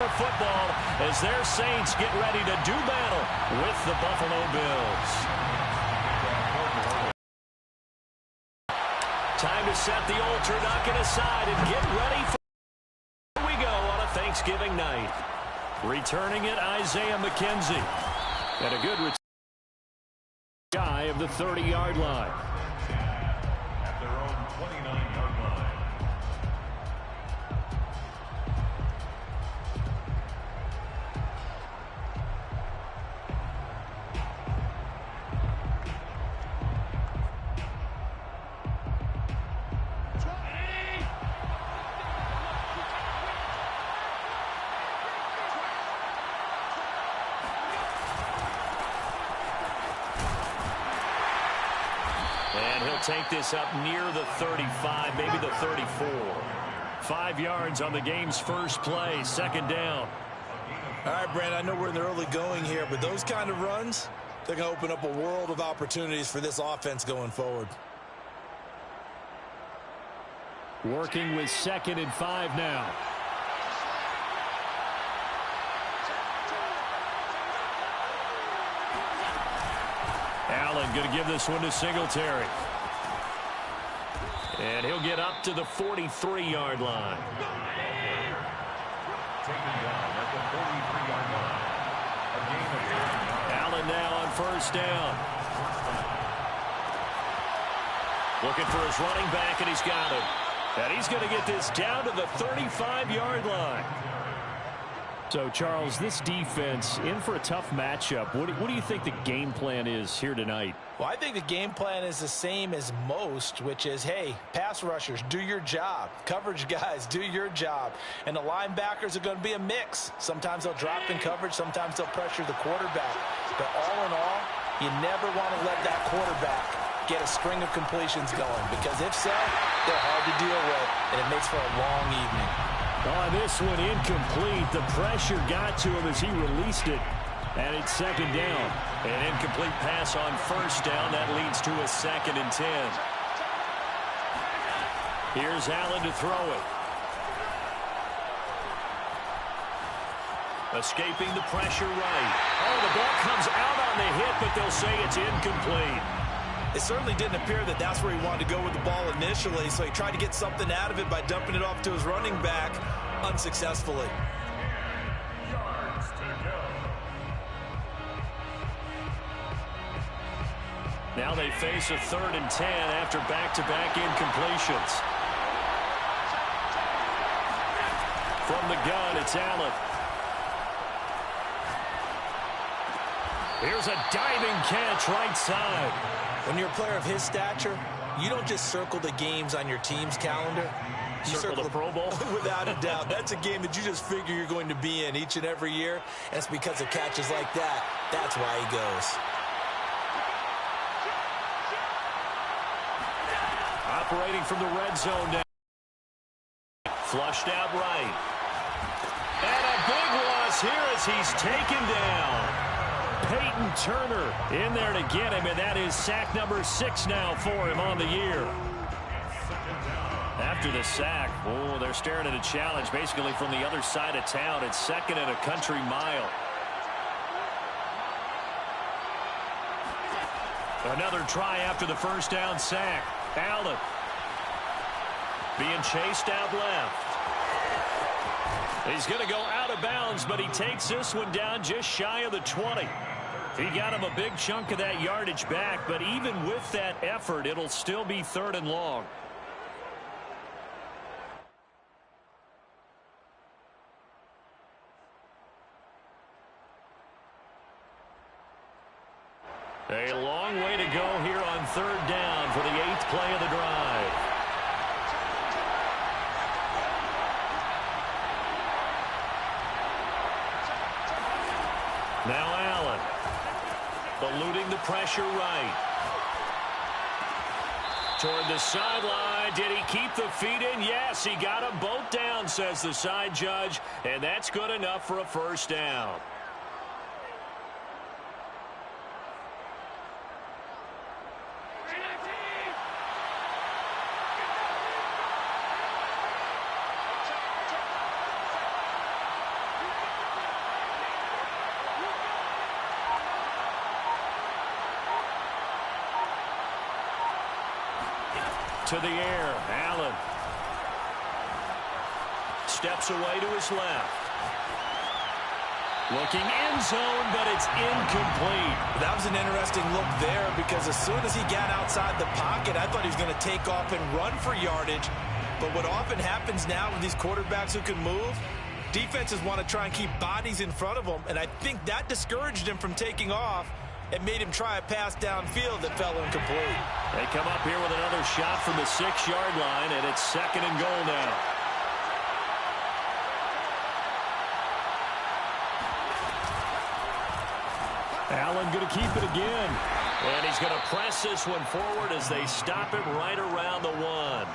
Football as their Saints get ready to do battle with the Buffalo Bills. Time to set the old turducken aside and get ready for here we go on a Thanksgiving night. Returning it, Isaiah McKenzie. And a good return guy of the 30-yard line. At their own 29-yard line. And he'll take this up near the 35, maybe the 34. 5 yards on the game's first play, second down. All right, Brent, I know we're in the early going here, but those kind of runs, they're going to open up a world of opportunities for this offense going forward. Working with 2nd and 5 now. Allen going to give this one to Singletary. And he'll get up to the 43-yard line. Taken down at the 43-yard line. A gain of 9 yards. Allen now on first down. Looking for his running back, and he's got him. And he's going to get this down to the 35-yard line. So, Charles, this defense in for a tough matchup. What do you think the game plan is here tonight? Well, I think the game plan is the same as most, which is, hey, pass rushers, do your job. Coverage guys, do your job. And the linebackers are going to be a mix. Sometimes they'll drop in coverage. Sometimes they'll pressure the quarterback. But all in all, you never want to let that quarterback get a string of completions going, because if so, they're hard to deal with, and it makes for a long evening. Oh, this one incomplete. The pressure got to him as he released it. And it's second down. An incomplete pass on first down. That leads to a 2nd and 10. Here's Allen to throw it. Escaping the pressure right. Oh, the ball comes out on the hit, but they'll say it's incomplete. It certainly didn't appear that that's where he wanted to go with the ball initially, so he tried to get something out of it by dumping it off to his running back unsuccessfully. Yards to go. Now they face a 3rd and 10 after back-to-back incompletions. From the gun, it's Allen. Here's a diving catch right side. When you're a player of his stature, you don't just circle the games on your team's calendar. You Circle the Pro Bowl? Without a doubt. That's a game that you just figure you're going to be in each and every year. And it's because of catches like that. That's why he goes. Operating from the red zone now. Flushed out right. And a big loss here as he's taken down. Peyton Turner in there to get him, and that is sack number 6 now for him on the year. After the sack, oh, they're staring at a challenge basically from the other side of town. It's 2nd and a country mile. Another try after the first down sack. Allen being chased out left. He's going to go out of bounds, but he takes this one down just shy of the 20. He got him a big chunk of that yardage back, but even with that effort, it'll still be 3rd and long. A long way to go here on 3rd down for the 8th play of the drive. Now Allen. Eluding the pressure right. Toward the sideline. Did he keep the feet in? Yes, he got them both down, says the side judge. And that's good enough for a first down. to the air. Allen steps away to his left. Looking end zone, but it's incomplete. That was an interesting look there because as soon as he got outside the pocket, I thought he was going to take off and run for yardage. But what often happens now with these quarterbacks who can move, defenses want to try and keep bodies in front of them, and I think that discouraged him from taking off and made him try a pass downfield that fell incomplete. They come up here with another shot from the 6-yard line, and it's 2nd and goal now. Allen going to keep it again. And he's going to press this one forward as they stop it right around the 1.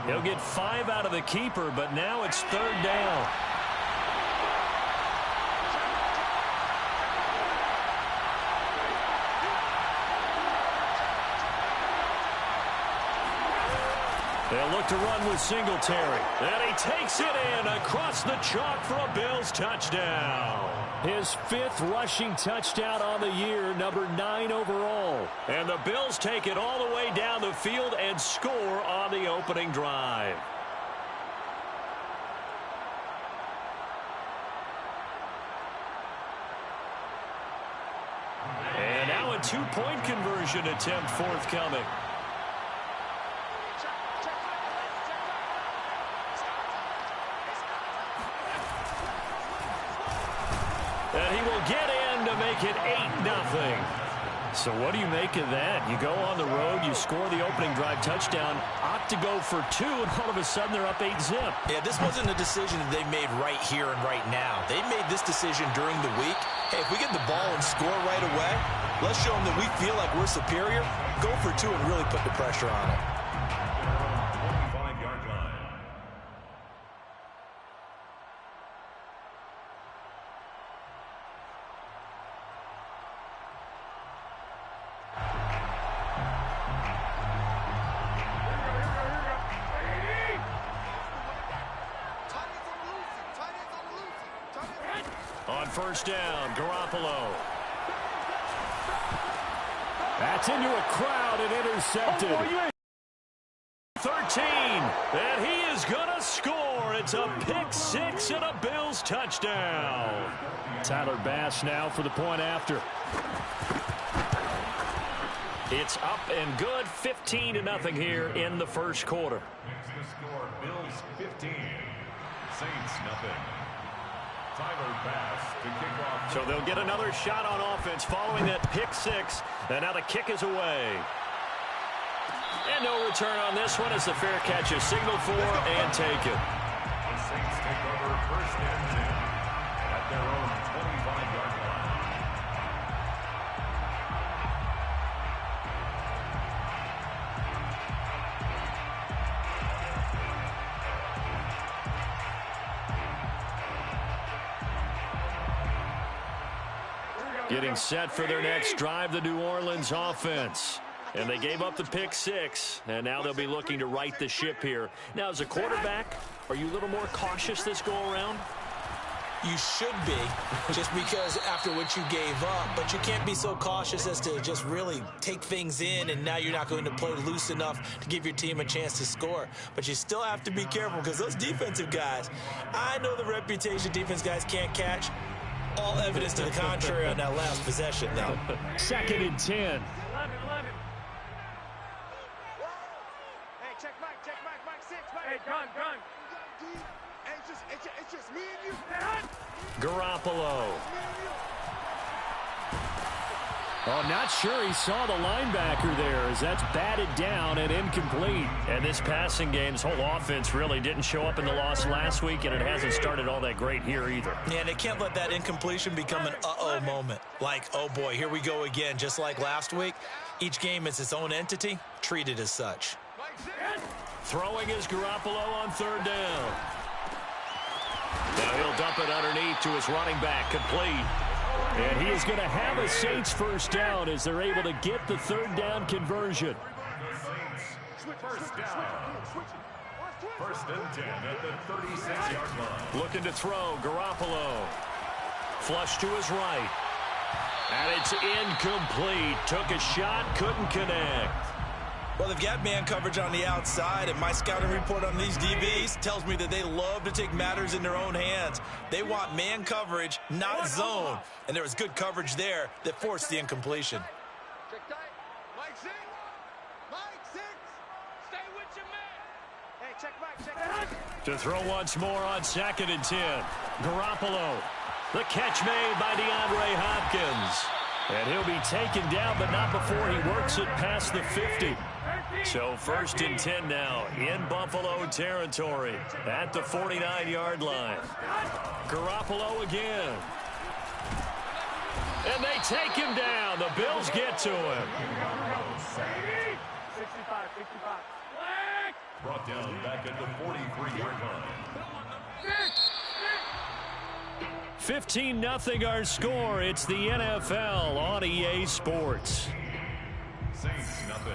He'll get 5 out of the keeper, but now it's 3rd down. They'll look to run with Singletary. And he takes it in across the chalk for a Bills touchdown. His 5th rushing touchdown on the year, number 9 overall. And the Bills take it all the way down the field and score on the opening drive. And now a 2-point conversion attempt forthcoming. And he will get in to make it 8-0. So what do you make of that? You go on the road, you score the opening drive touchdown, opt to go for 2, and all of a sudden they're up 8-zip. Yeah, this wasn't a decision that they made right here and right now. They made this decision during the week. Hey, if we get the ball and score right away, let's show them that we feel like we're superior. Go for 2 and really put the pressure on it. 25-yard line. On 1st down, Garoppolo. That's into a crowd and intercepted. 13, and he is going to score. It's a pick-6 and a Bills touchdown. Tyler Bass now for the point after. It's up and good, 15-0 here in the first quarter. Next to score, Bills 15, Saints nothing. Tyler Bass to kick off. So they'll get another shot on offense following that pick-6, and now the kick is away. And no return on this one as the fair catch is signaled for and taken. The Saints take over 1st and 10 at their own 25-yard line. Getting set for their next drive, the New Orleans offense. And they gave up the pick-6, and now they'll be looking to right the ship here. Now, as a quarterback, are you a little more cautious this go-around? You should be, just because after what you gave up, but you can't be so cautious as to just really take things in, and now you're not going to play loose enough to give your team a chance to score. But you still have to be careful because those defensive guys, I know the reputation defense guys can't catch. All evidence to the contrary on that last possession, though. 2nd and 10. Garoppolo. Oh, not sure he saw the linebacker there as that's batted down and incomplete. And this passing game's whole offense really didn't show up in the loss last week, and it hasn't started all that great here either. Yeah, and they can't let that incompletion become an uh-oh moment. Like, oh boy, here we go again, just like last week. Each game is its own entity, treated as such. Throwing is Garoppolo on 3rd down. Now he'll dump it underneath to his running back, complete. And he is going to have a Saints 1st down as they're able to get the 3rd down conversion. The Saints, 1st down. 1st and 10 at the 36-yard line. Looking to throw, Garoppolo. Flush to his right. And it's incomplete. Took a shot, couldn't connect. Well, they've got man coverage on the outside, and my scouting report on these DBs tells me that they love to take matters in their own hands. They want man coverage, not zone. And there was good coverage there that forced the incompletion. Check tight. Mike 6. Mike 6. Stay with your man. Hey, check back, check back. To throw once more on 2nd and 10. Garoppolo. The catch made by DeAndre Hopkins. And he'll be taken down, but not before he works it past the 50. So 1st and 10 now in Buffalo territory at the 49-yard line. Garoppolo again. And they take him down. The Bills get to him. 65. Brought down back at the 43-yard line. 15-0 our score. It's the NFL on EA Sports. Saints nothing.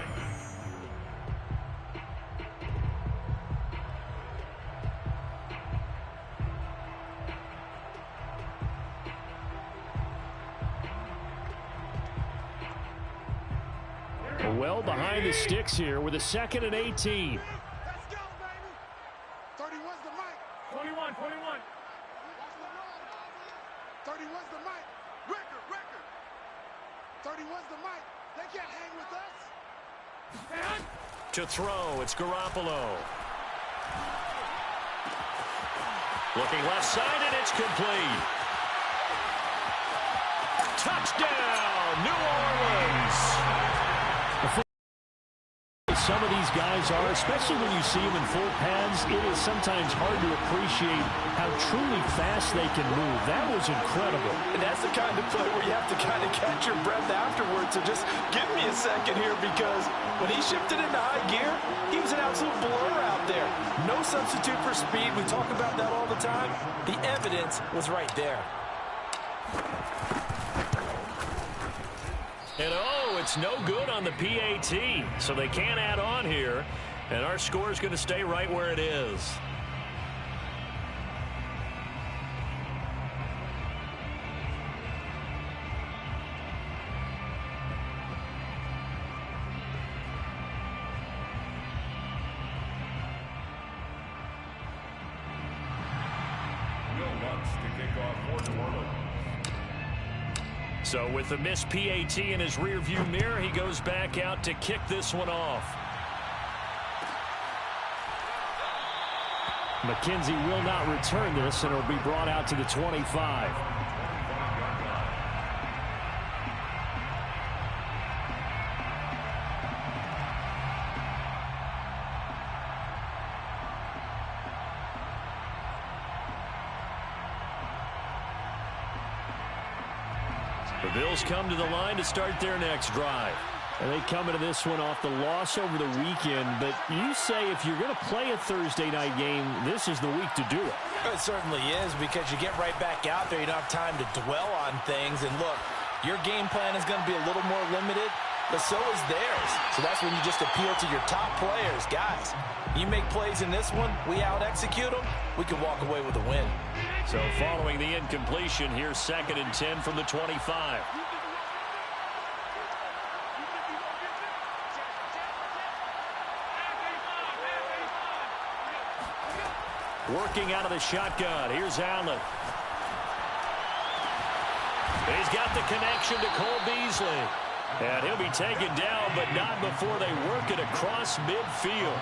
Well behind the sticks here with a 2nd and 18. Let's go, baby. 31's the mic. 21. 31's the mic. Record. 31's the mic. They can't hang with us. To throw, it's Garoppolo. Looking left side, and it's complete. Touchdown, New Orleans. Some of these guys are, especially when you see them in full pads, it is sometimes hard to appreciate how truly fast they can move. That was incredible. And that's the kind of play where you have to kind of catch your breath afterwards. So just give me a second here, because when he shifted into high gear, he was an absolute blur out there. No substitute for speed. We talk about that all the time. The evidence was right there. And it's no good on the PAT, so they can't add on here, and our score is going to stay right where it is. Will Lutz to kick off for New Orleans. So with the missed PAT in his rearview mirror, he goes back out to kick this one off. McKenzie will not return this, and it'll be brought out to the 25. The Bills come to the line to start their next drive. And they come into this one off the loss over the weekend. But you say if you're going to play a Thursday night game, this is the week to do it. It certainly is, because you get right back out there. You don't have time to dwell on things. And look, your game plan is going to be a little more limited, but so is theirs. So that's when you just appeal to your top players. Guys, you make plays in this one, we out-execute them, we can walk away with a win. So following the incompletion, here's 2nd and 10 from the 25. Working out of the shotgun. Here's Allen. He's got the connection to Cole Beasley. And he'll be taken down, but not before they work it across midfield.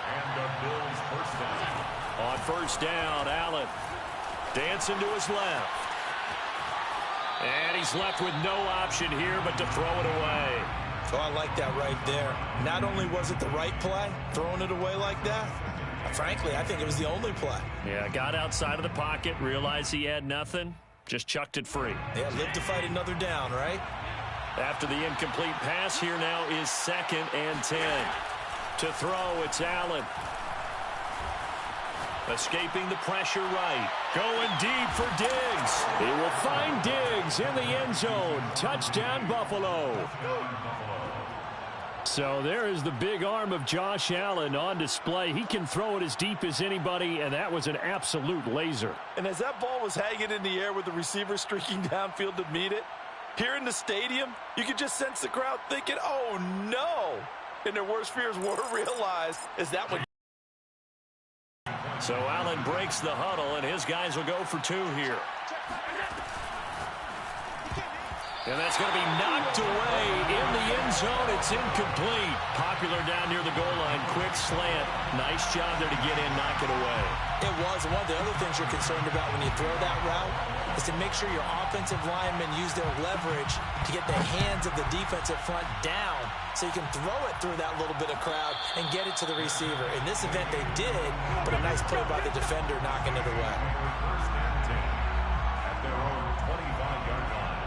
And the Bills first down. On first down, Allen dancing to his left. And he's left with no option here but to throw it away. So I like that right there. Not only was it the right play, throwing it away like that, frankly, I think it was the only play. Yeah, got outside of the pocket, realized he had nothing, just chucked it free. Yeah, live to fight another down, right? After the incomplete pass, here now is 2nd and 10. To throw, it's Allen. Escaping the pressure right. Going deep for Diggs. He will find Diggs in the end zone. Touchdown, Buffalo. So there is the big arm of Josh Allen on display. He can throw it as deep as anybody, and that was an absolute laser. And as that ball was hanging in the air with the receiver streaking downfield to meet it, Here in the stadium, you could just sense the crowd thinking, oh, no. And their worst fears were realized as that one. So Allen breaks the huddle, and his guys will go for 2 here. And that's going to be knocked away in the end zone. It's incomplete. Popular down near the goal line. Quick slant. Nice job there to get in, knock it away. It was. And one of the other things you're concerned about when you throw that route is to make sure your offensive linemen use their leverage to get the hands of the defensive front down so you can throw it through that little bit of crowd and get it to the receiver. In this event, they did, but a nice play by the defender knocking it away. First and 10 at their own 25-yard line.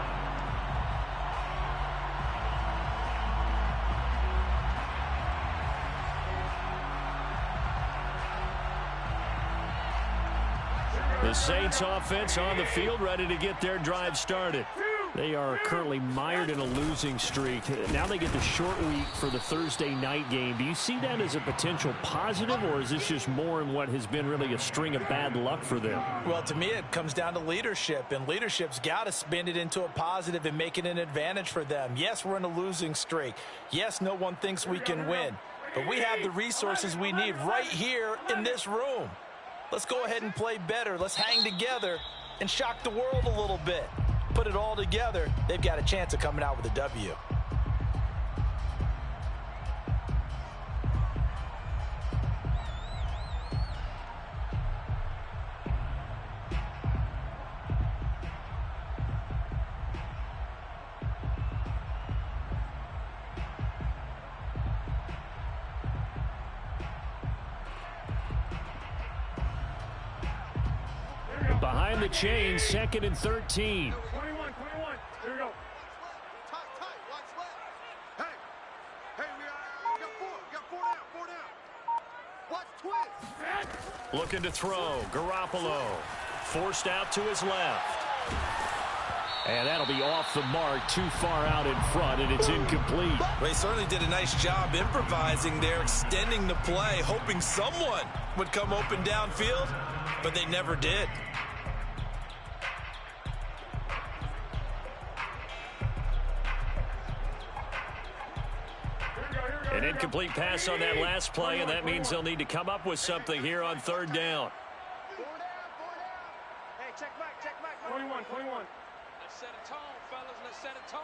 The Saints offense on the field, ready to get their drive started. They are currently mired in a losing streak. Now they get the short week for the Thursday night game. Do you see that as a potential positive, or is this just more in what has been really a string of bad luck for them? Well, to me, it comes down to leadership, and leadership's got to spin it into a positive and make it an advantage for them. Yes, we're in a losing streak. Yes, no one thinks we can win, but we have the resources we need right here in this room. Let's go ahead and play better. Let's hang together and shock the world a little bit. Put it all together, they've got a chance of coming out with a W. Behind the chain, 2nd and 13. 21. Here we go. Tight. Watch left. Hey, we got 4 down. Watch twist. Looking to throw. Garoppolo forced out to his left. And that'll be off the mark, too far out in front, and it's incomplete. Well, he certainly did a nice job improvising there, extending the play, hoping someone would come open downfield, but they never did. An incomplete pass on that last play, and that means they'll need to come up with something here on 3rd down. 4 down. Hey, check back. 21. Let's set a tone, fellas. Let's set a tone.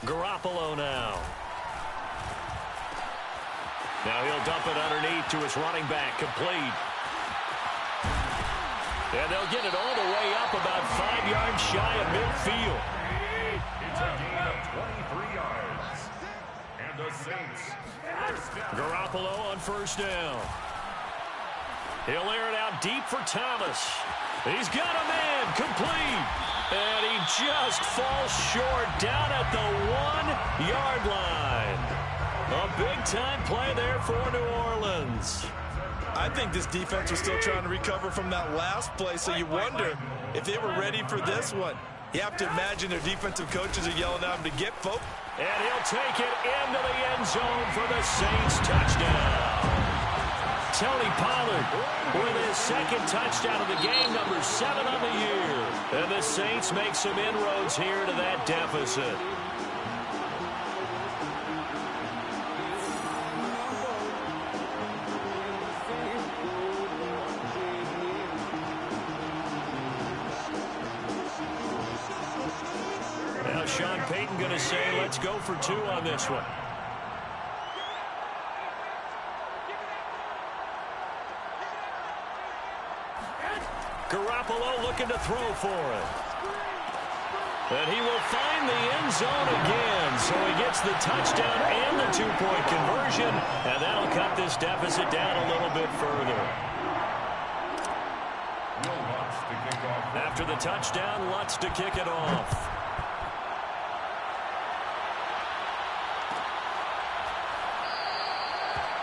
Garoppolo now. Now he'll dump it underneath to his running back, complete. And they'll get it all the way up about 5 yards shy of midfield. It's a gain of 23 yards. And the Saints. Garoppolo on 1st down. He'll air it out deep for Thomas. He's got a man, complete. And he just falls short down at the 1-yard line. A big-time play there for New Orleans. I think this defense was still trying to recover from that last play, so you wonder if they were ready for this one. You have to imagine their defensive coaches are yelling at them to get focused. And he'll take it into the end zone for the Saints touchdown. Tony Pollard with his 2nd touchdown of the game, number 7 on the year. And the Saints make some inroads here to that deficit. Now Sean Payton going to say, let's go for 2 on this one. Garoppolo looking to throw for it. And he will find the end zone again. So he gets the touchdown and the 2-point conversion. And that'll cut this deficit down a little bit further. After the touchdown, Lutz to kick it off.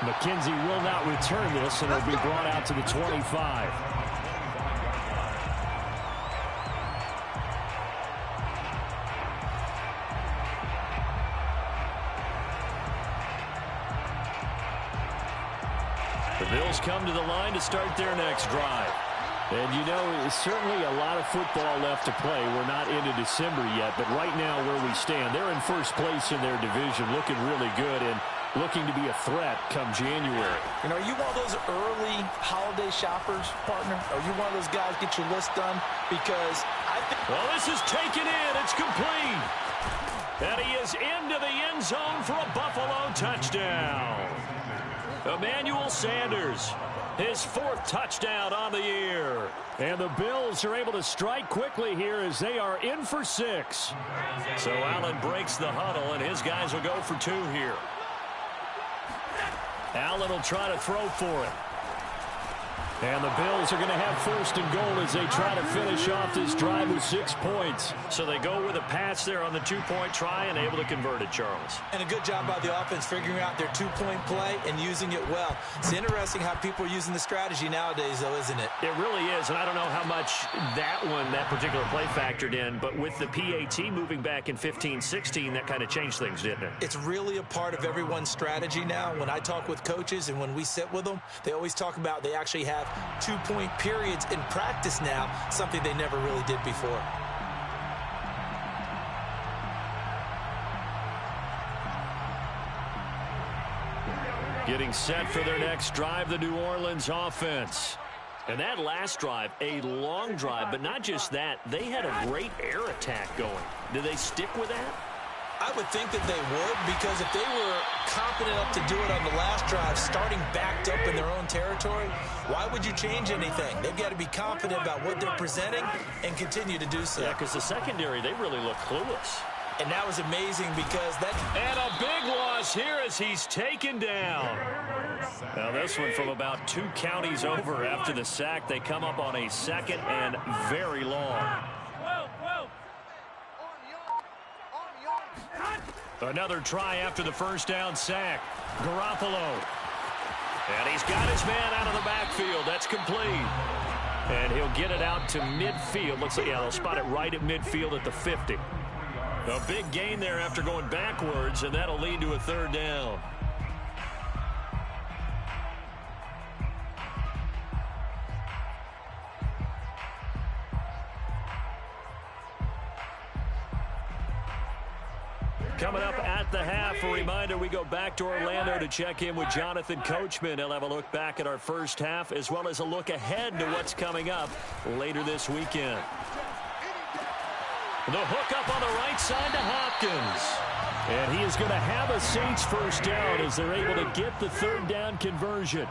McKenzie will not return this, and it'll be brought out to the 25. The Bills come to the line to start their next drive. And, you know, certainly a lot of football left to play. We're not into December yet, but right now where we stand, they're in first place in their division, looking really good and looking to be a threat come January. You know, are you one of those early holiday shoppers, partner? Are you one of those guys get your list done? Because I think... Well, this is taken in. It's complete. And he is into the end zone for a Buffalo touchdown. Emmanuel Sanders, his 4th touchdown on the year. And the Bills are able to strike quickly here as they are in for 6. So Allen breaks the huddle, and his guys will go for 2 here. Allen will try to throw for it. And the Bills are going to have 1st and goal as they try to finish off this drive with 6 points. So they go with a pass there on the 2-point try and able to convert it, Charles. And a good job by the offense figuring out their 2-point play and using it well. It's interesting how people are using the strategy nowadays, though, isn't it? It really is, and I don't know how much that particular play factored in, but with the PAT moving back in 15-16, that kind of changed things, didn't it? It's really a part of everyone's strategy now. When I talk with coaches and when we sit with them, they always talk about they actually have 2-point periods in practice now, something they never really did before. Getting set for their next drive, the New Orleans offense. And that last drive, a long drive, but not just that, they had a great air attack going. Did they stick with that? I would think that they would, because if they were confident enough to do it on the last drive, starting backed up in their own territory, why would you change anything? They've got to be confident about what they're presenting and continue to do so. Yeah, because the secondary, they really look clueless. And that was amazing because that... And a big loss here as he's taken down. Now this one from about 2 counties over after the sack. They come up on a 2nd and very long. Another try after the 1st down sack. Garoppolo. And he's got his man out of the backfield. That's complete. And he'll get it out to midfield. Looks like, yeah, they'll spot it right at midfield at the 50. A big gain there after going backwards, and that'll lead to a 3rd down. Coming up at the half, a reminder, we go back to Orlando to check in with Jonathan Coachman. He'll have a look back at our first half as well as a look ahead to what's coming up later this weekend. The hook up on the right side to Hopkins. And he is going to have a Saints 1st down as they're able to get the 3rd down conversion.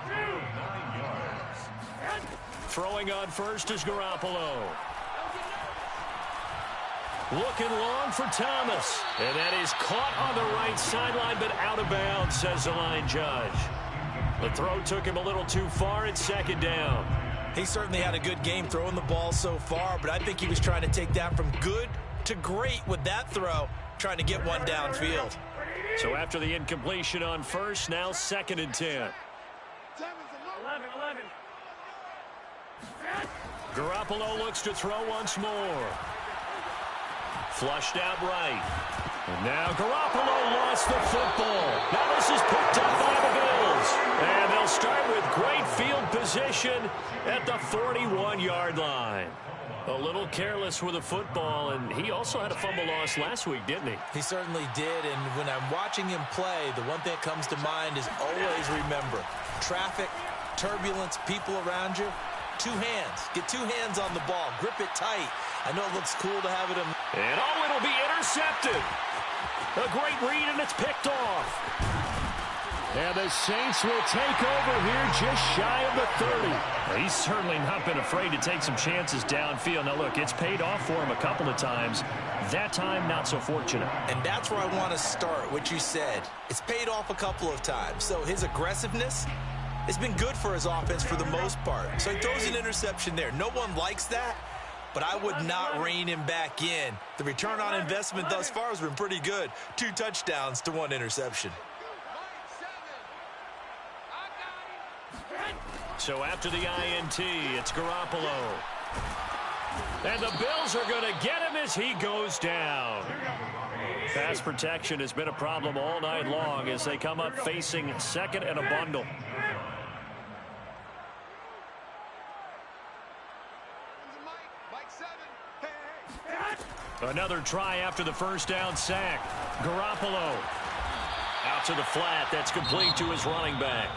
Throwing on first is Garoppolo. Looking long for Thomas. And that is caught on the right sideline, but out of bounds, says the line judge. The throw took him a little too far. It's 2nd down. He certainly had a good game throwing the ball so far, but I think he was trying to take that from good to great with that throw, trying to get one downfield. So after the incompletion on first, now 2nd and 10. 11. Garoppolo looks to throw once more. Flushed out right. And now Garoppolo lost the football. Now this is picked up by the Bills. And they'll start with great field position at the 41-yard line. A little careless with the football, and he also had a fumble loss last week, didn't he? He certainly did, and when I'm watching him play, the one thing that comes to mind is always remember, traffic, turbulence, people around you, 2 hands. Get 2 hands on the ball. Grip it tight. I know it looks cool to have it in. And oh, it'll be intercepted. A great read, and it's picked off. And the Saints will take over here just shy of the 30. Well, he's certainly not been afraid to take some chances downfield. Now, look, it's paid off for him a couple of times. That time, not so fortunate. And that's where I want to start, what you said. It's paid off a couple of times. So his aggressiveness, it's been good for his offense for the most part. So he throws an interception there. No one likes that, but I would not rein him back in. The return on investment thus far has been pretty good. 2 touchdowns to 1 interception. So after the INT, it's Garoppolo. And the Bills are going to get him as he goes down. Pass protection has been a problem all night long as they come up facing 2nd and a bundle. Another try after the first down sack. Garoppolo out to the flat. That's complete to his running back.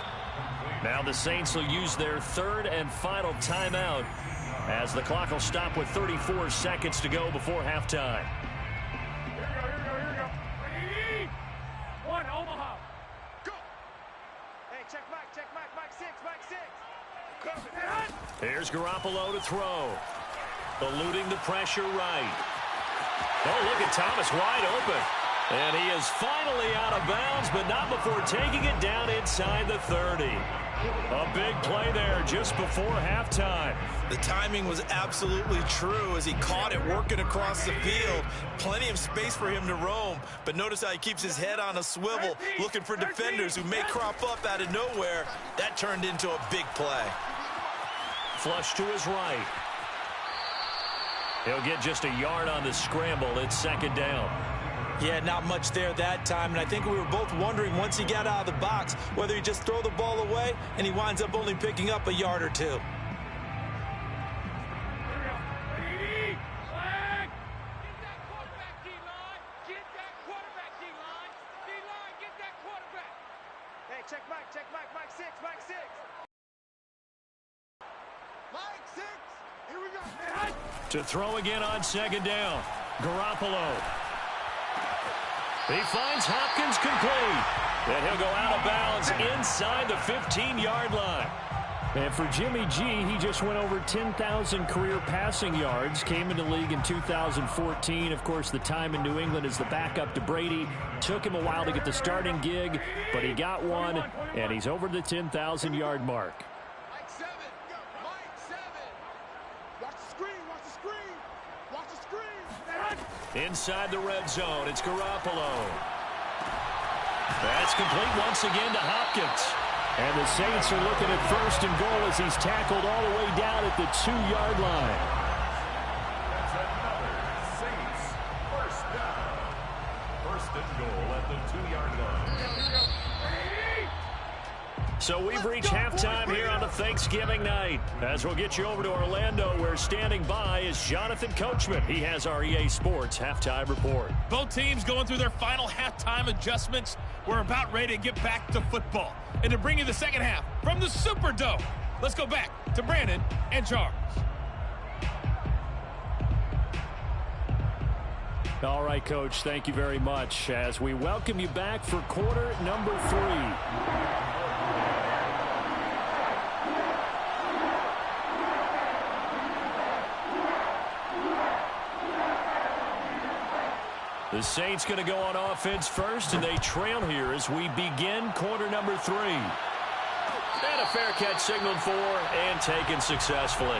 Now the Saints will use their third and final timeout as the clock will stop with 34 seconds to go before halftime. One, Omaha. Go. Hey, check Mike 6, Here's Garoppolo to throw. Eluding the pressure right. Oh, look at Thomas wide open. And he is finally out of bounds, but not before taking it down inside the 30. A big play there just before halftime. The timing was absolutely true as he caught it working across the field. Plenty of space for him to roam, but notice how he keeps his head on a swivel looking for defenders who may crop up out of nowhere. That turned into a big play. Flush to his right. He'll get just a yard on the scramble. It's second down. Yeah, not much there that time, and I think we were both wondering once he got out of the box whether he just throw the ball away and he winds up only picking up a yard or two. To throw again on second down. Garoppolo. He finds Hopkins complete. And he'll go out of bounds inside the 15-yard line. And for Jimmy G, he just went over 10,000 career passing yards. Came into the league in 2014. Of course, the time in New England as the backup to Brady. Took him a while to get the starting gig, but he got one, and he's over the 10,000-yard mark. Inside the red zone, it's Garoppolo. That's complete once again to Hopkins. And the Saints are looking at first and goal as he's tackled all the way down at the 2-yard line. That's another Saints first down. First and goal at the 2-yard line. So we've reached halftime here on the Thanksgiving night. As we'll get you over to Orlando, where standing by is Jonathan Coachman. He has our EA Sports halftime report. Both teams going through their final halftime adjustments. We're about ready to get back to football. And to bring you the second half from the Superdome, let's go back to Brandon and Charles. All right, Coach, thank you very much as we welcome you back for quarter number 3. The Saints going to go on offense first, and they trail here as we begin quarter number 3. And a fair catch signaled for and taken successfully.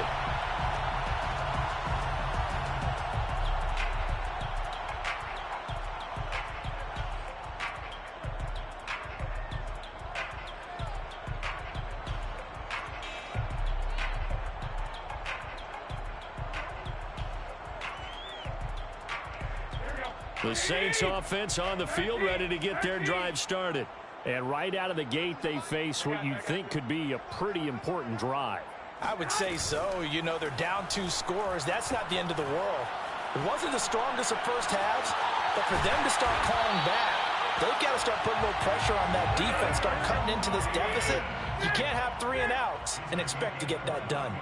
The Saints offense on the field ready to get their drive started. And right out of the gate, they face what you'd think could be a pretty important drive. I would say so. You know, they're down 2 scores. That's not the end of the world. It wasn't the strongest of first halves, but for them to start calling back, they've got to start putting a little pressure on that defense, start cutting into this deficit. You can't have 3 and outs and expect to get that done.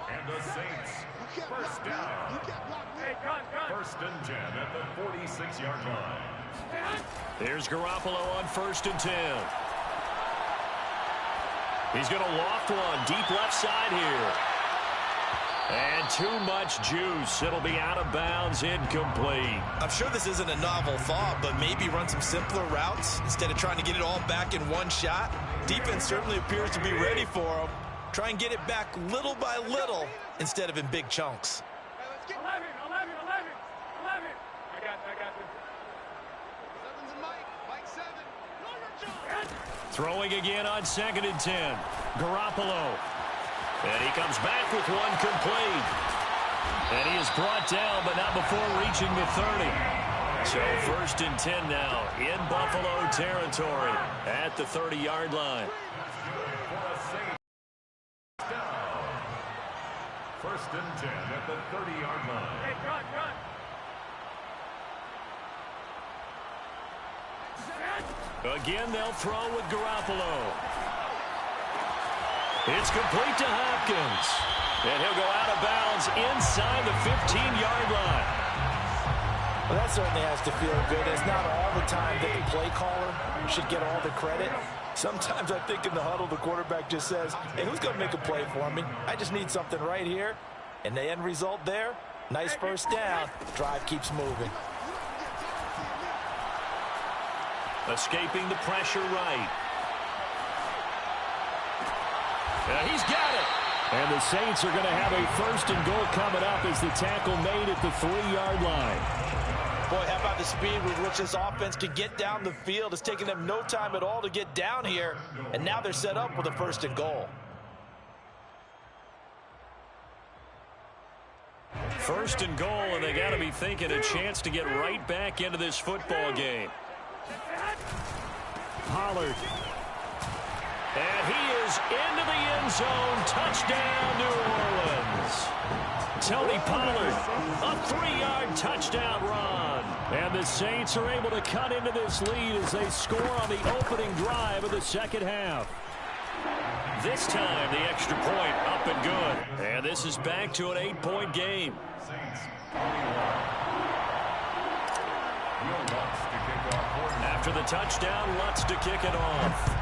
And the Saints first down. First and 10 at the 46-yard line. There's Garoppolo on first and 10. He's going to loft one deep left side here. And too much juice. It'll be out of bounds, incomplete. I'm sure this isn't a novel thought, but maybe run some simpler routes instead of trying to get it all back in one shot. Defense certainly appears to be ready for him. Try and get it back little by little instead of in big chunks. 11. I got this. 7's a Mike 7. Throwing again on second and 10. Garoppolo. And he comes back with one complete. And he is brought down, but not before reaching the 30. So first and 10 now in Buffalo territory at the 30-yard line. First First and 10 at the 30-yard line. Hey, run, run. Again, they'll throw with Garoppolo. It's complete to Hopkins. And he'll go out of bounds inside the 15-yard line. Well, that certainly has to feel good. It's not all the time that the play caller should get all the credit. Sometimes I think in the huddle, the quarterback just says, hey, who's going to make a play for me? I just need something right here. And the end result there, nice first down. Drive keeps moving. Escaping the pressure right. He's got it. And the Saints are going to have a first and goal coming up as the tackle made at the 3-yard line. Boy, how about the speed with which this offense can get down the field? It's taking them no time at all to get down here. And now they're set up with a first and goal. First and goal, and they got to be thinking a chance to get right back into this football game. Pollard. And he is into the end zone. Touchdown, New Orleans. Tony Pollard, a 3-yard touchdown run. And the Saints are able to cut into this lead as they score on the opening drive of the second half. This time, the extra point up and good. And this is back to an 8-point game. After the touchdown, Lutz to kick it off.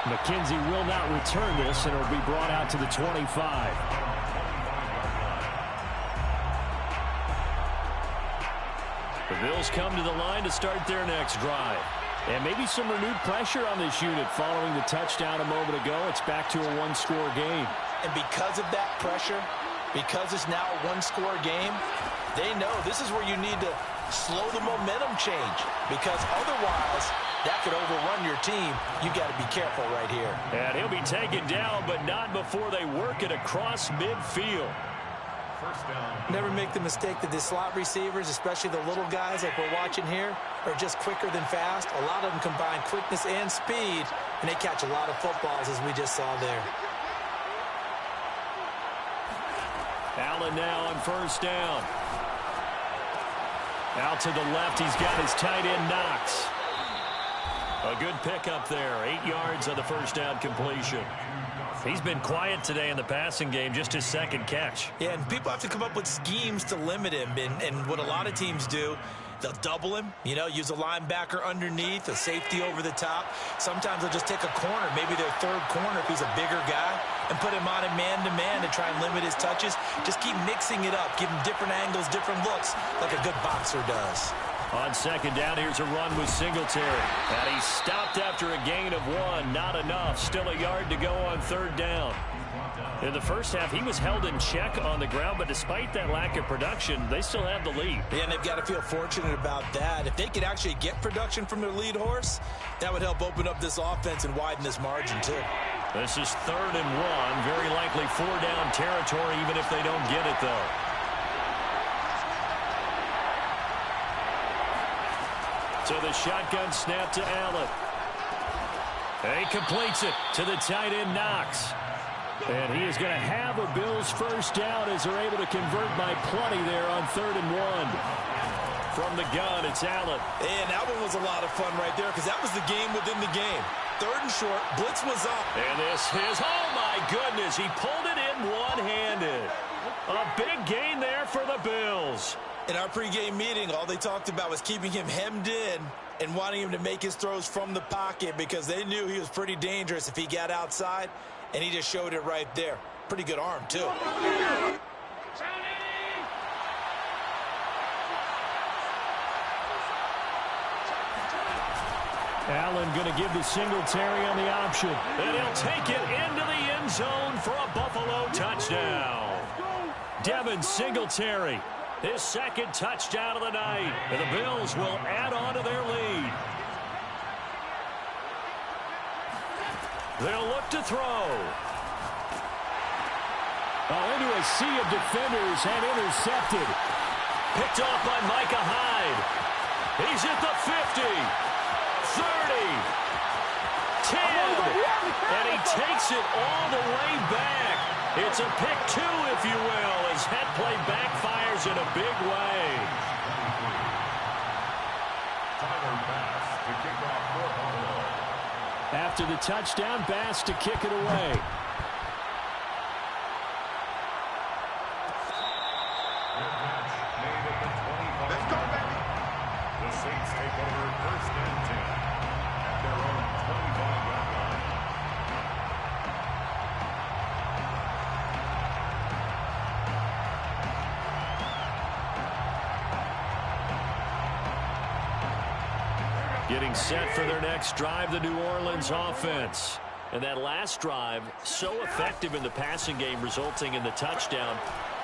McKenzie will not return this, and it will be brought out to the 25. The Bills come to the line to start their next drive. And maybe some renewed pressure on this unit following the touchdown a moment ago. It's back to a one-score game. And because of that pressure, because it's now a one-score game, they know this is where you need to slow the momentum change, because otherwise that could overrun your team. You got to be careful right here. And he'll be taken down, but not before they work it across midfield. First down. Never make the mistake that the slot receivers, especially the little guys like we're watching here, are just quicker than fast. A lot of them combine quickness and speed, and they catch a lot of footballs, as we just saw there. Allen now on first down. Out to the left, he's got his tight end Knox. A good pickup there, 8 yards on the first down completion. He's been quiet today in the passing game, just his second catch. Yeah, and people have to come up with schemes to limit him, and what a lot of teams do, they'll double him, you know, use a linebacker underneath, a safety over the top. Sometimes they'll just take a corner, maybe their third corner if he's a bigger guy, and put him on a man-to-man to try and limit his touches. Just keep mixing it up, give him different angles, different looks, like a good boxer does. On second down, here's a run with Singletary. And he stopped after a gain of 1. Not enough. Still a yard to go on third down. In the first half, he was held in check on the ground, but despite that lack of production, they still have the lead. Yeah, and they've got to feel fortunate about that. If they could actually get production from their lead horse, that would help open up this offense and widen this margin, too. This is 3rd and 1. Very likely 4-down territory, even if they don't get it, though. So the shotgun snap to Allen. He completes it to the tight end Knox. And he is going to have a Bills first down as they're able to convert by plenty there on 3rd and 1. From the gun, it's Allen. And that one was a lot of fun right there, because that was the game within the game. 3rd and short, blitz was up. And this is, oh my goodness, he pulled it in one-handed. A big gain there for the Bills. In our pregame meeting, all they talked about was keeping him hemmed in and wanting him to make his throws from the pocket, because they knew he was pretty dangerous if he got outside, and he just showed it right there. Pretty good arm, too. Allen going to give to Singletary on the option. And he'll take it into the end zone for a Buffalo touchdown. Devin Singletary, his second touchdown of the night. And the Bills will add on to their lead. They'll look to throw. Into a sea of defenders and intercepted. Picked off by Micah Hyde. He's at the 50. 30, 10, And he takes it all the way back. It's a pick 2, if you will, as head play backfires in a big way. Tyler Bass to kick off for Buffalo. After the touchdown, Bass to kick it away. Let's go, baby. The Saints take over 1st and 10 at their own 25-yard line. Getting set for their next drive, the New Orleans offense. And that last drive, so effective in the passing game, resulting in the touchdown.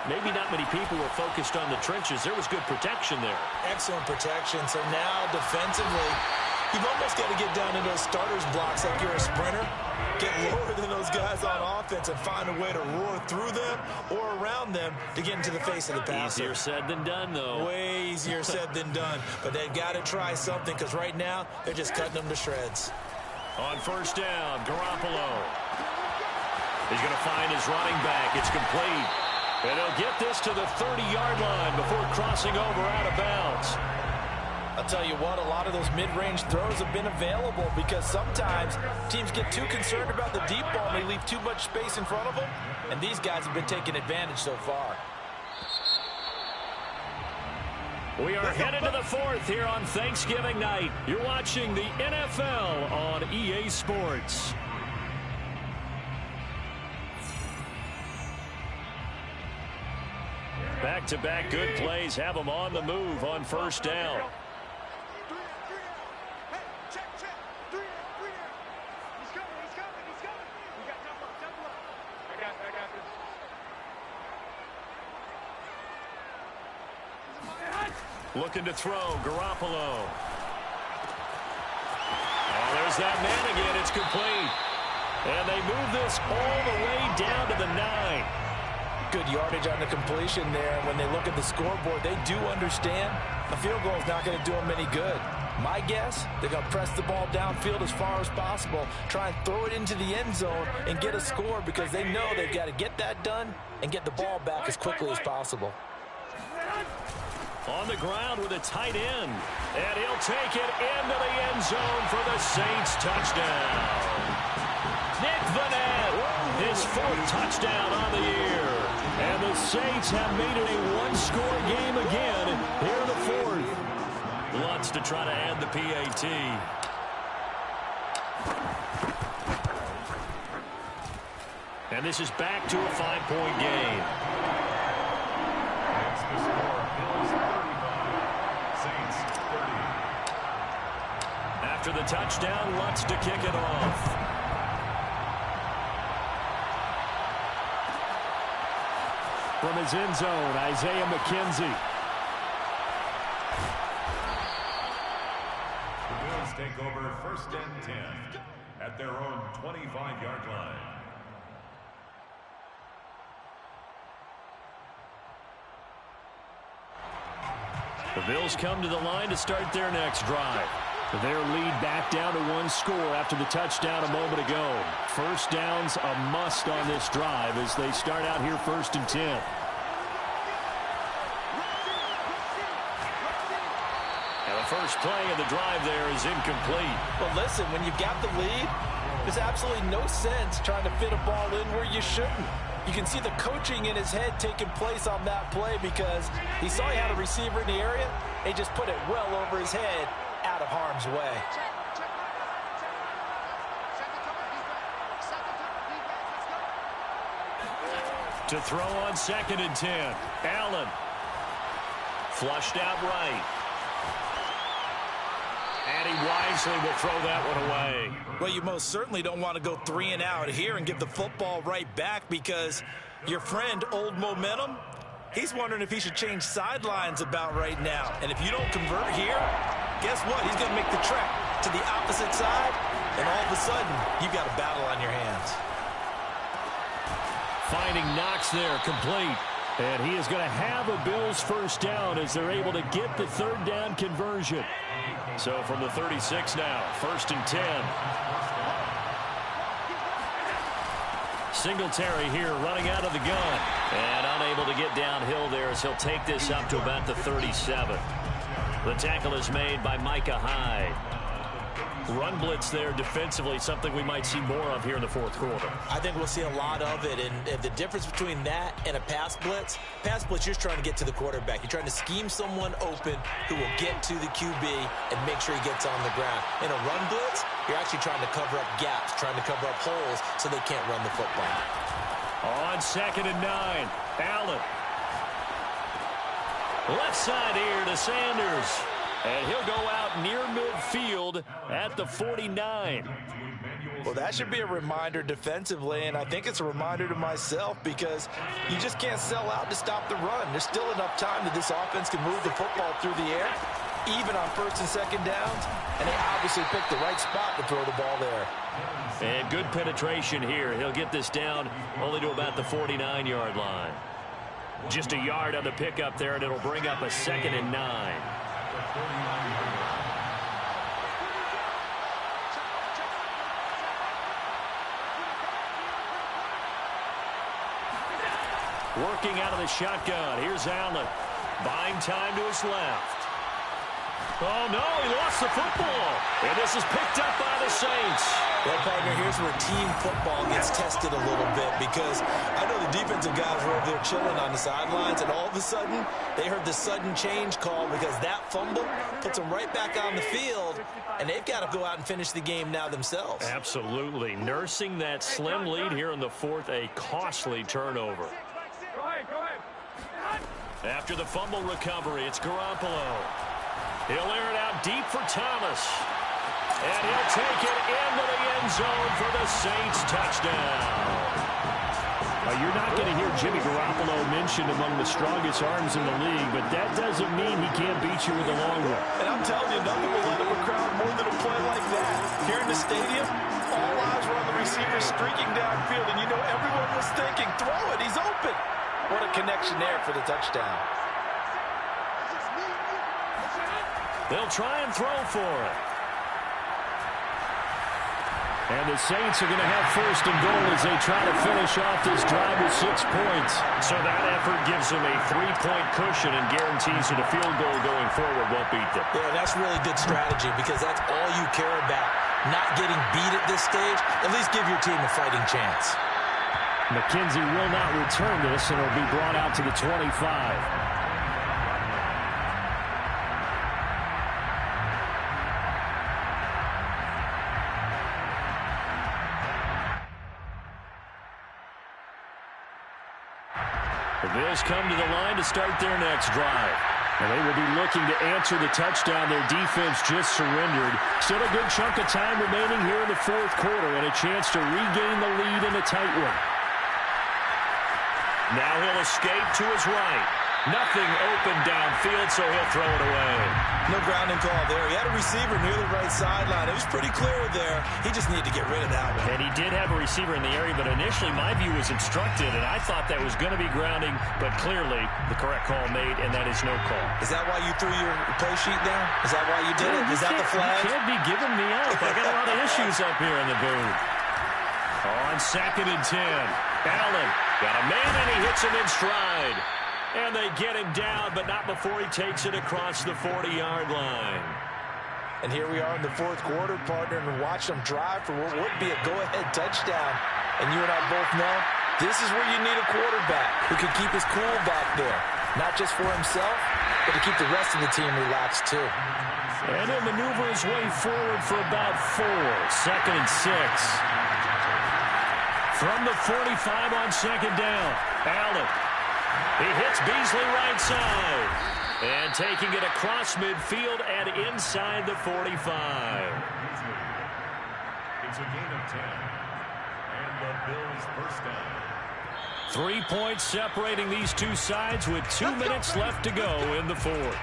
Maybe not many people were focused on the trenches. There was good protection there. Excellent protection. So now defensively, you've almost got to get down in those starters blocks like you're a sprinter. Get lower than those guys on offense and find a way to roar through them or around them to get into the face of the passer. Easier said than done, though. Way easier said than done. But they've got to try something because right now they're just cutting them to shreds. On 1st down, Garoppolo. He's going to find his running back. It's complete. And he'll get this to the 30-yard line before crossing over out of bounds. I'll tell you what, a lot of those mid-range throws have been available because sometimes teams get too concerned about the deep ball and they leave too much space in front of them, and these guys have been taking advantage so far. We are headed to the 4th here on Thanksgiving night. You're watching the NFL on EA Sports. Back-to-back good plays have them on the move on 1st down. Hey, check. 3 there. He's coming. We got double up. I got this. Looking to throw, Garoppolo. And there's that man again. It's complete. And they move this all the way down to the 9. Good yardage on the completion there. When they look at the scoreboard, they do understand a field goal is not going to do them any good. My guess, they're going to press the ball downfield as far as possible, try and throw it into the end zone and get a score because they know they've got to get that done and get the ball back as quickly as possible. On the ground with a tight end. And he'll take it into the end zone for the Saints touchdown. Nick Vannett, his 4th touchdown on the year. And the Saints have made it a one-score game again here in the 4th. Lutz to try to add the PAT. And this is back to a 5-point game. That's the score. Bills 35, Saints 30. After the touchdown, Lutz to kick it off. From his end zone, Isaiah McKenzie. The Bills take over 1st and 10 at their own 25-yard line. The Bills come to the line to start their next drive. Their lead back down to 1 score after the touchdown a moment ago. 1st down's a must on this drive as they start out here 1st and 10. And the first play of the drive there is incomplete. Well, listen, when you've got the lead, there's absolutely no sense trying to fit a ball in where you shouldn't. You can see the coaching in his head taking place on that play because he saw he had a receiver in the area. He just put it well over his head, out of harm's way. To throw on 2nd and 10. Allen. Flushed out right. And he wisely will throw that one away. Well, you most certainly don't want to go 3 and out here and give the football right back because your friend, Old Momentum, he's wondering if he should change sidelines about right now. And if you don't convert here, guess what? He's going to make the trek to the opposite side, and all of a sudden, you've got a battle on your hands. Finding Knox there, complete. And he is going to have a Bills 1st down as they're able to get the 3rd down conversion. So from the 36 now, 1st and 10. Singletary here running out of the gun. And unable to get downhill there as he'll take this up to about the 37. The tackle is made by Micah Hyde. Run blitz there defensively, something we might see more of here in the fourth quarter. I think we'll see a lot of it, and the difference between that and a pass blitz, you're trying to get to the quarterback. You're trying to scheme someone open who will get to the QB and make sure he gets on the ground. In a run blitz, you're actually trying to cover up gaps, trying to cover up holes so they can't run the football. On 2nd and 9, Allen. Left side here to Sanders. And he'll go out near midfield at the 49. Well, that should be a reminder defensively, and I think it's a reminder to myself because you just can't sell out to stop the run. There's still enough time that this offense can move the football through the air, even on 1st and 2nd downs, and they obviously picked the right spot to throw the ball there. And good penetration here. He'll get this down only to about the 49-yard line. Just a yard on the pickup there, and it'll bring up a 2nd and 9. Working out of the shotgun. Here's Allen. Buying time to his left. Oh, no, he lost the football. And this is picked up by the Saints. Well, partner, here's where team football gets tested a little bit because I know the defensive guys were over there chilling on the sidelines, and all of a sudden, they heard the sudden change call because that fumble puts them right back on the field, and they've got to go out and finish the game now themselves. Absolutely. Nursing that slim lead here in the fourth, a costly turnover. After the fumble recovery, it's Garoppolo. He'll air it out deep for Thomas. And he'll take it into the end zone for the Saints touchdown. You're not going to hear Jimmy Garoppolo mentioned among the strongest arms in the league, but that doesn't mean he can't beat you with a long one. And I'm telling you, nothing will let him a crowd more than a play like that. Here in the stadium, all eyes were on the receiver streaking downfield, and you know everyone was thinking, throw it, he's open. What a connection there for the touchdown. They'll try and throw for it. And the Saints are going to have 1st and goal as they try to finish off this drive with 6 points. So that effort gives them a 3-point cushion and guarantees that a field goal going forward won't beat them. Yeah, that's really good strategy because that's all you care about. Not getting beat at this stage, at least give your team a fighting chance. McKenzie will not return this, and it'll be brought out to the 25. The Bills come to the line to start their next drive. And they will be looking to answer the touchdown their defense just surrendered. Still a good chunk of time remaining here in the fourth quarter and a chance to regain the lead in a tight one. Now he'll escape to his right. Nothing open downfield, so he'll throw it away. No grounding call there. He had a receiver near the right sideline. It was pretty clear there. He just needed to get rid of that one. And he did have a receiver in the area, but initially my view was obstructed, and I thought that was going to be grounding, but clearly the correct call made, and that is no call. Is that why you threw your play sheet down? Is that why you did it? Is that the flag? You can't be giving me up. I got a lot of issues up here in the booth. On 2nd and 10, Allen got a man, and he hits him in stride. And they get him down, but not before he takes it across the 40-yard line. And here we are in the fourth quarter, partner, and watch them drive for what would be a go-ahead touchdown. And you and I both know this is where you need a quarterback who can keep his cool back there. Not just for himself, but to keep the rest of the team relaxed too. And he'll maneuver his way forward for about 4. 2nd and 6. From the 45 on 2nd down, Allen. He hits Beasley right side. And taking it across midfield and inside the 45. It's a gain of 10. And the Bills first down. 3 points separating these two sides with 2 minutes left to go in the fourth.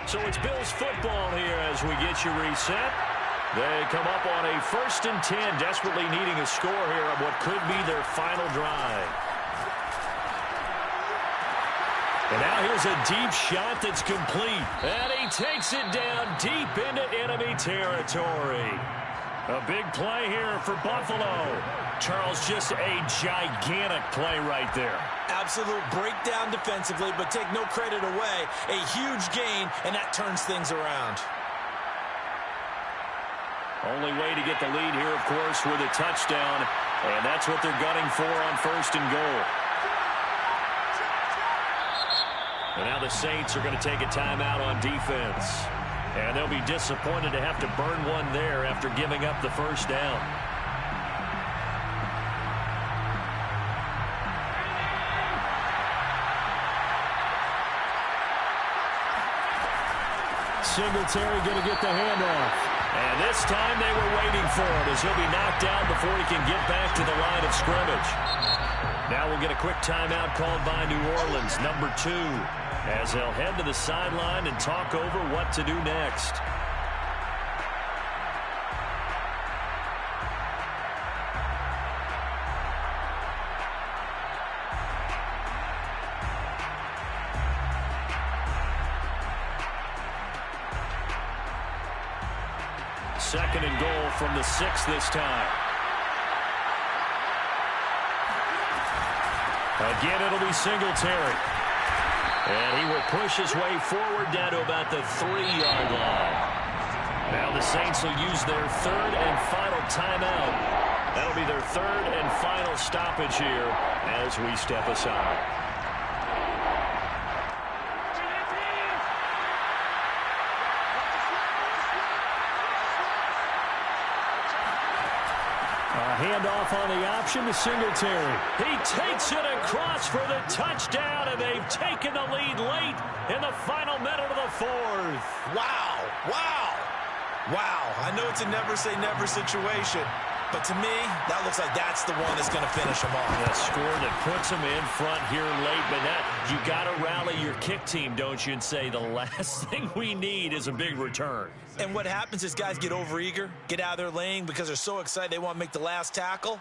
So it's Bills football here as we get you reset. They come up on a 1st and 10, desperately needing a score here on what could be their final drive. And now here's a deep shot that's complete. And he takes it down deep into enemy territory. A big play here for Buffalo. Charles, just a gigantic play right there. Absolute breakdown defensively, but take no credit away. A huge gain, and that turns things around. Only way to get the lead here, of course, with a touchdown. And that's what they're gunning for on 1st and goal. And now the Saints are going to take a timeout on defense. And they'll be disappointed to have to burn one there after giving up the 1st down. Singletary going to get the handoff. And this time they were waiting for it as he'll be knocked down before he can get back to the line of scrimmage. Now we'll get a quick timeout called by New Orleans, number 2, as they'll head to the sideline and talk over what to do next. Second and goal from the 6 this time. Again, it'll be Singletary. And he will push his way forward down to about the 3-yard line. Now the Saints will use their 3rd and final timeout. That'll be their 3rd and final stoppage here as we step aside. Handoff on the option to Singletary. He takes it across for the touchdown, and they've taken the lead late in the final minute of the 4th. Wow, wow, wow. I know it's a never-say-never situation, but to me, that looks like that's the one that's going to finish them off. A score that puts them in front here late, but you got to rally your kick team, don't you, and say the last thing we need is a big return. And what happens is guys get overeager, get out of their lane because they're so excited they want to make the last tackle.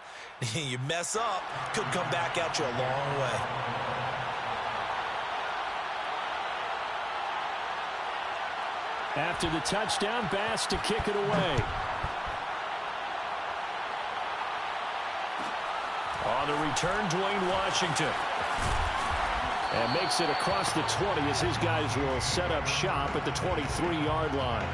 You mess up, could come back at you a long way. After the touchdown, Bass to kick it away. On the return, Dwayne Washington. And makes it across the 20 as his guys will set up shop at the 23-yard line.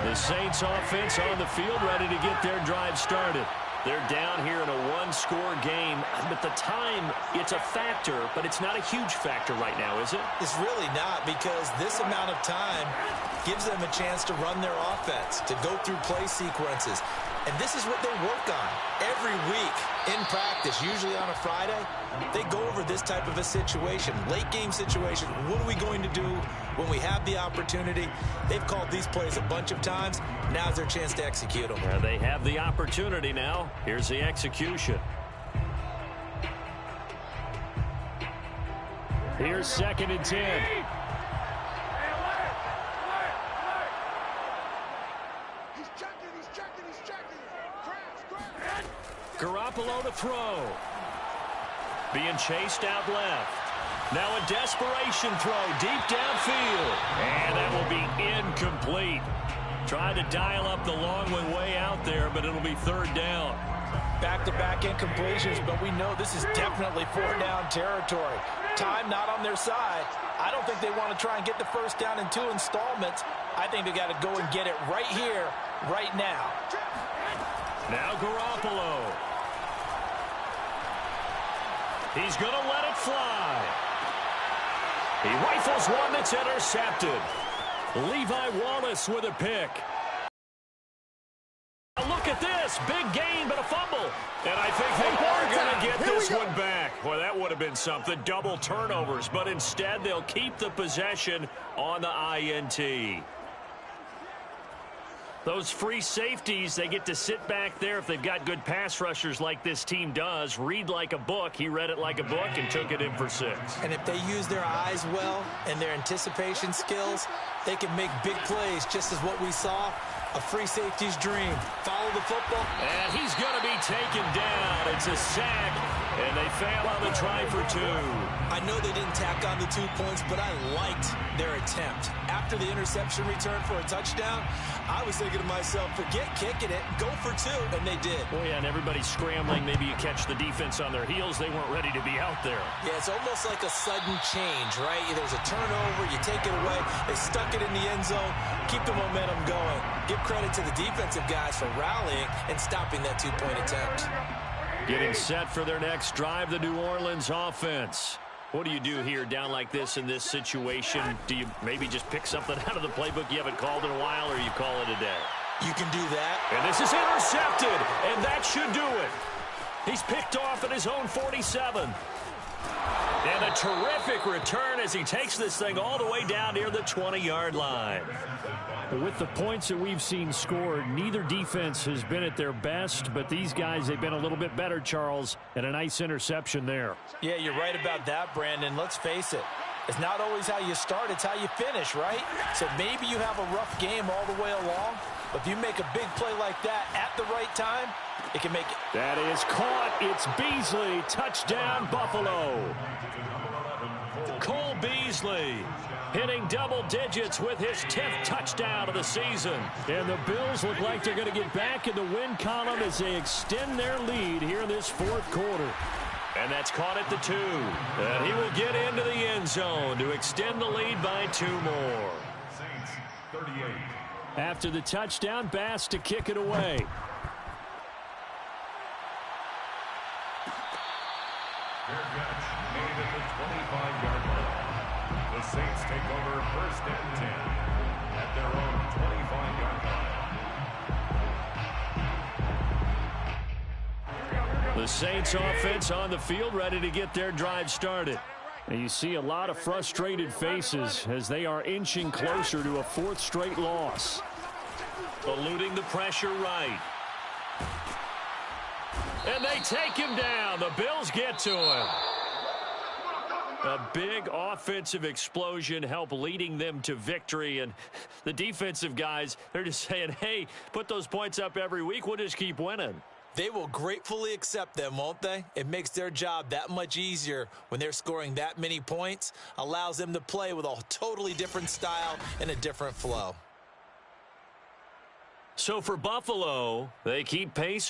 The Saints offense on the field ready to get their drive started. They're down here in a one-score game, but the time, it's a factor, but it's not a huge factor right now, is it? It's really not, because this amount of time gives them a chance to run their offense, to go through play sequences. And this is what they work on every week in practice, usually on a Friday. They go over this type of a situation, late game situation. What are we going to do when we have the opportunity? They've called these plays a bunch of times. Now's their chance to execute them. They have the opportunity now. Here's the execution. Here's 2nd and 10. Garoppolo to throw. Being chased out left. Now a desperation throw deep downfield. And that will be incomplete. Tried to dial up the long one way out there, but it'll be 3rd down. Back-to-back incompletions, but we know this is definitely 4th down territory. Time not on their side. I don't think they want to try and get the 1st down in 2 installments. I think they got to go and get it right here, right now. Now Garoppolo. He's going to let it fly. He rifles one that's intercepted. Levi Wallace with a pick. Look at this. Big gain, but a fumble. And I think they are going to get this one back. Well, that would have been something. Double turnovers, but instead they'll keep the possession on the INT. Those free safeties, they get to sit back there if they've got good pass rushers like this team does. Read like a book. He read it like a book and took it in for 6. And if they use their eyes well and their anticipation skills, they can make big plays, just as what we saw. A free safety's dream. Follow the football. And he's going to be taken down. It's a sack, and they fail on the try for 2. I know they didn't tack on the 2 points, but I liked their attempt. After the interception return for a touchdown, I was thinking to myself, forget kicking it, go for 2, and they did. Oh, yeah, and everybody's scrambling. Maybe you catch the defense on their heels. They weren't ready to be out there. Yeah, it's almost like a sudden change, right? There's a turnover, you take it away, they stuck it in the end zone, keep the momentum going. Give credit to the defensive guys for rallying and stopping that 2-point attempt. Getting set for their next drive, the New Orleans offense. What do you do here down like this in this situation? Do you maybe just pick something out of the playbook you haven't called in a while, or you call it a day? You can do that. And this is intercepted, and that should do it. He's picked off at his own 47. And a terrific return as he takes this thing all the way down near the 20-yard line. With the points that we've seen scored, neither defense has been at their best, but these guys, they've been a little bit better, Charles, and a nice interception there. Yeah, you're right about that, Brandon. Let's face it. It's not always how you start, it's how you finish, right? So maybe you have a rough game all the way along, but if you make a big play like that at the right time, it can make it. That is caught. It's Beasley. Touchdown, Buffalo. Cole Beasley hitting double digits with his 10th touchdown of the season. And the Bills look like they're going to get back in the win column as they extend their lead here in this 4th quarter. And that's caught at the 2. And he will get into the end zone to extend the lead by 2 more. Saints 38. After the touchdown, Bass to kick it away. Fair catch made at the 25-yard line. The Saints take over 1st and 10 at their own 25-yard line. The Saints offense on the field, ready to get their drive started. And you see a lot of frustrated faces as they are inching closer to a 4th straight loss. Eluding the pressure right. And they take him down. The Bills get to him. A big offensive explosion helped leading them to victory. And the defensive guys, they're just saying, hey, put those points up every week. We'll just keep winning. They will gratefully accept them, won't they? It makes their job that much easier when they're scoring that many points. Allows them to play with a totally different style and a different flow. So for Buffalo, they keep pace